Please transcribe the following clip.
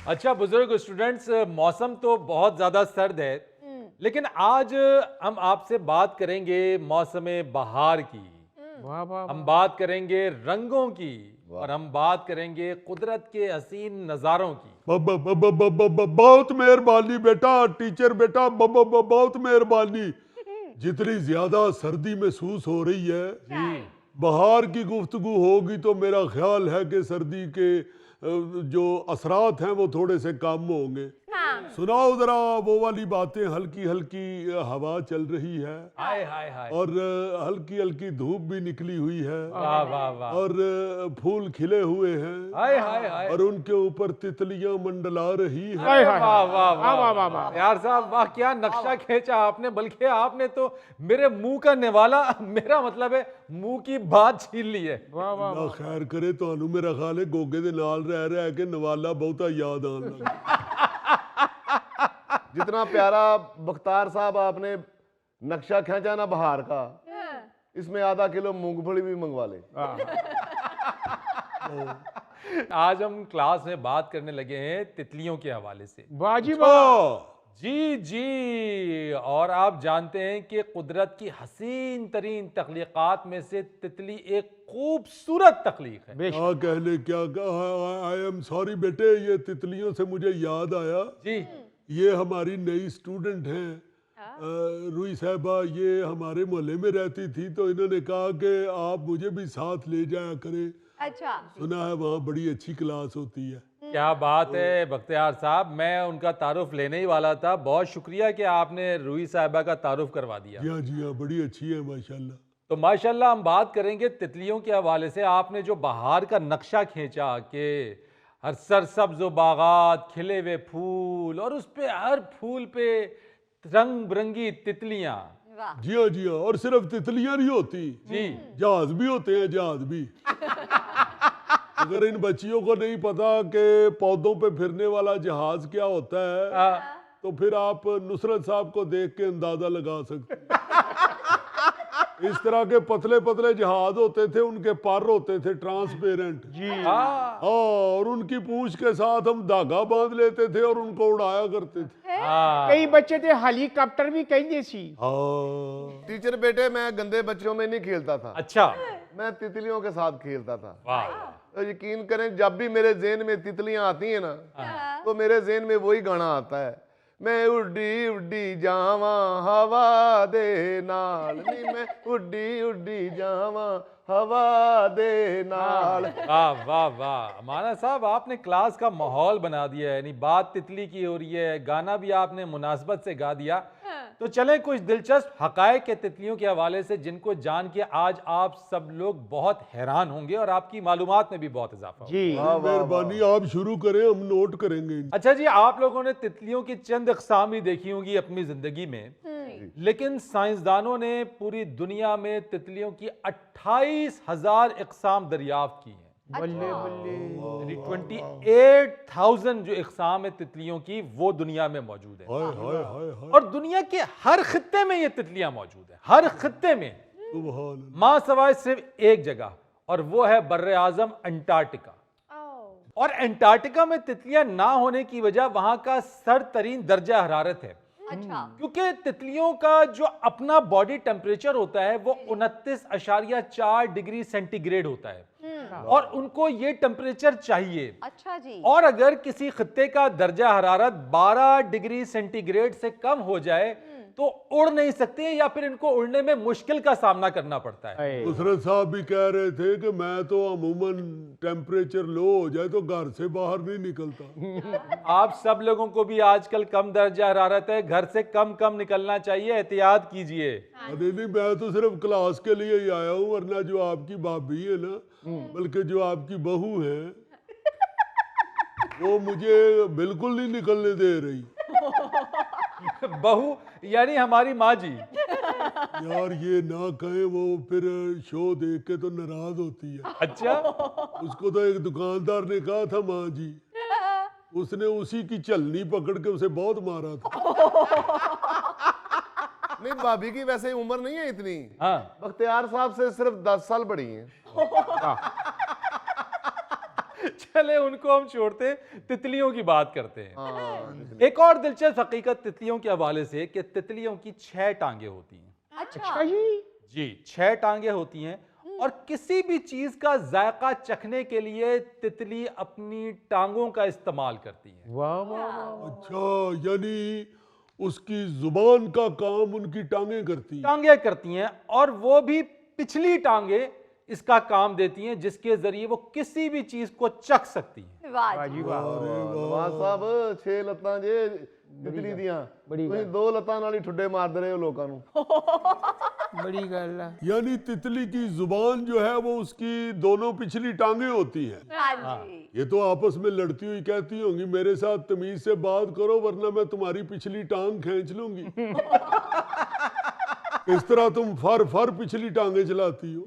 اچھا بزرگ اسٹوڈنٹس، موسم تو بہت زیادہ سرد ہے، لیکن آج ہم آپ سے بات کریں گے موسم بہار کی، ہم بات کریں گے رنگوں کی، اور ہم بات کریں گے قدرت کے حسین نظاروں کی۔ بہت مہربانی بیٹا، ٹیچر بیٹا، بہت مہربانی۔ جتنی زیادہ سردی محسوس ہو رہی ہے، بہار کی گفتگو ہوگی تو میرا خیال ہے کہ سردی کے جو اثرات ہیں وہ تھوڑے سے کم ہوں گے۔ سناؤ ذرا وہ والی باتیں، ہلکی ہلکی ہوا چل رہی ہے ہائے ہائے ہائے، اور ہلکی ہلکی دھوپ بھی نکلی ہوئی ہے واہ واہ واہ، اور پھول کھلے ہوئے ہیں ہائے ہائے ہائے، اور ان کے اوپر تتلیاں منڈلا رہی ہیں۔ واہ واہ واہ واہ، یار صاحب واہ کیا نقشہ کھینچا آپ نے، بلکہ آپ نے تو میرے منہ کا نوالا، میرا مطلب ہے منہ کی بات چھین لی ہے۔ اللہ خیر کرے تانوں، میرا خیال ہے گوگے دے نال رہ کے نوالا بہتا یاد آن لگا۔ جتنا پیارا بختار صاحب آپ نے نقشہ کھینچا نا بہار کا، اس میں آدھا کلو مونگ پھلی بھی منگوا لے۔ آج ہم کلاس میں بات کرنے لگے ہیں تتلیوں کے حوالے سے۔ جی جی، اور آپ جانتے ہیں کہ قدرت کی حسین ترین تخلیقات میں سے تتلی ایک خوبصورت تخلیق ہے۔ کیا کہنے کیا آئی ایم سوری بیٹے، یہ تتلیوں سے مجھے یاد آیا، جی یہ ہماری نئی سٹوڈنٹ ہیں روئی صاحبہ، یہ ہمارے محلے میں رہتی تھی تو انہوں نے کہا کہ آپ مجھے بھی ساتھ لے جایا کریں۔ اچھا، سنا ہے وہاں بڑی اچھی کلاس ہوتی ہے۔ کیا بات ہے بختیار صاحب، میں ان کا تعارف لینے ہی والا تھا، بہت شکریہ کہ آپ نے روئی صاحبہ کا تعارف کروا دیا۔ جی ہاں، بڑی اچھی ہے ماشاءاللہ۔ تو ماشاءاللہ ہم بات کریں گے تتلیوں کے حوالے سے۔ آپ نے جو بہار کا نقشہ کھینچا کہ ہر سرسبز و باغات، کھلے ہوئے پھول، اور اس پہ ہر پھول پہ رنگ برنگی تتلیاں۔ جی ہاں، اور صرف تتلیاں نہیں ہوتی، جی جہاز بھی ہوتے ہیں، جہاز بھی۔ اگر ان بچیوں کو نہیں پتا کہ پودوں پہ پھرنے والا جہاز کیا ہوتا ہے تو پھر آپ نصرت صاحب کو دیکھ کے اندازہ لگا سکتے ہیں۔ اس طرح کے پتلے پتلے جہاز ہوتے تھے، ان کے پر ہوتے تھے ٹرانسپیرنٹ، اور ان کی پونچھ کے ساتھ ہم دھاگا باندھ لیتے تھے اور ان کو اڑایا کرتے تھے۔ کئی بچے تھے ہیلی کاپٹر بھی کہیں سی۔ ٹیچر بیٹے، میں گندے بچوں میں نہیں کھیلتا تھا، اچھا، میں تتلیوں کے ساتھ کھیلتا تھا۔ واہ، تو یقین کریں جب بھی میرے ذہن میں تتلیاں آتی ہیں نا تو میرے ذہن میں وہی گانا آتا ہے، میں اڈی اڈی جاواں ہوا دے نال، نہیں میں اڈی اڈی جاواں ہوا دے نال۔ واہ واہ واہ، مانا صاحب آپ نے کلاس کا ماحول بنا دیا ہے، یعنی بات تتلی کی ہو رہی ہے، گانا بھی آپ نے مناسبت سے گا دیا۔ تو چلیں کچھ دلچسپ حقائق کے تتلیوں کے حوالے سے جن کو جان کے آج آپ سب لوگ بہت حیران ہوں گے اور آپ کی معلومات میں بھی بہت اضافہ ہوگا۔ جی مہربانی آپ شروع کریں، ہم نوٹ کریں گے۔ اچھا جی، آپ لوگوں نے تتلیوں کی چند اقسام ہی دیکھی ہوں گی اپنی زندگی میں، لیکن سائنسدانوں نے پوری دنیا میں تتلیوں کی 28,000 اقسام دریافت کی ہیں۔ بلے بلے، یعنی 28,000 جو اقسام ہے تتلیوں کی وہ دنیا میں موجود ہیں، ہائے ہائے ہائے ہائے، اور دنیا کے ہر خطے میں یہ تتلیاں موجود ہیں، ہر خطے میں، سبحان اللہ۔ ماں سوائے صرف ایک جگہ، اور وہ ہے بر اعظم انٹارکٹیکا۔ اور انٹارکٹیکا میں تتلیاں نہ ہونے کی وجہ وہاں کا سرد ترین درجہ حرارت ہے، کیونکہ تتلیوں کا جو اپنا باڈی ٹیمپریچر ہوتا ہے وہ 29.4 ڈگری سینٹی گریڈ ہوتا ہے، اور ان کو یہ ٹیمپریچر چاہیے۔ اچھا جی، اور اگر کسی خطے کا درجہ حرارت 12 ڈگری سینٹی گریڈ سے کم ہو جائے تو اڑ نہیں سکتے، یا پھر ان کو اڑنے میں مشکل کا سامنا کرنا پڑتا ہے۔ نصرت صاحب بھی کہہ رہے تھے کہ میں تو عموماً ٹیمپریچر لو ہو جائے تو گھر سے باہر نہیں نکلتا۔ آپ سب لوگوں کو بھی آج کل کم درجہ حرارت ہے، گھر سے کم نکلنا چاہیے، احتیاط کیجئے۔ نہیں، میں تو صرف کلاس کے لیے ہی آیا ہوں، ورنہ جو آپ کی بھابھی ہے نا، بلکہ جو آپ کی بہو ہے، وہ مجھے بالکل نہیں نکلنے دے رہی۔ بہو یعنی ہماری ماں جی؟ یار یہ نہ کہیں، وہ پھر شو دیکھ کے تو ناراض ہوتی ہے۔ اچھا، اس کو تو ایک دکاندار نے کہا تھا ماں جی، اس نے اسی کی چلنی پکڑ کے اسے بہت مارا تھا۔ نہیں، بھابھی کی ویسے عمر نہیں ہے اتنی، ہاں، بختیار صاحب سے صرف 10 سال بڑی ہیں۔ چلے ان کو ہم چھوڑتے, تتلیوں کی بات کرتے ہیں. ایک اور دلچسپ حقیقت تتلیوں کے حوالے سے کہ تتلیوں کی 6 ٹانگیں ہوتی ہیں. اچھا جی. جی 6 ٹانگیں ہوتی ہیں, اور کسی بھی چیز کا ذائقہ چکھنے کے لیے تتلی اپنی ٹانگوں کا استعمال کرتی ہے. واہ واہ. اچھا یعنی اس کی زبان کا کام ان کی ٹانگیں کرتی ہیں. ٹانگیں کرتی ہیں, اور وہ بھی پچھلی ٹانگیں اس کا کام دیتی ہیں جس کے ذریعے وہ کسی بھی چیز کو چکھ سکتی ہیں. واہ جی واہ. نواز صاحب 6 ਲੱਤਾਂ ਜੇ ਤਿਤਲੀ ਦੀਆਂ, ਤੁਸੀਂ 2 ਲੱਤਾਂ ਨਾਲ ਹੀ ਠੁੱਡੇ ਮਾਰਦੇ ਰਹੇ ਹੋ ਲੋਕਾਂ ਨੂੰ. بڑی گل ہے. یعنی تتلی کی زبان جو ہے وہ اس کی دونوں پچھلی ٹانگیں ہوتی ہیں. یہ تو آپس میں لڑتی ہوئی کہتی ہوں گی میرے ساتھ تمیز سے بات کرو ورنہ میں تمہاری پچھلی ٹانگ کھینچ لوں گی. اس طرح تم فر پچھلی ٹانگیں چلاتی ہو.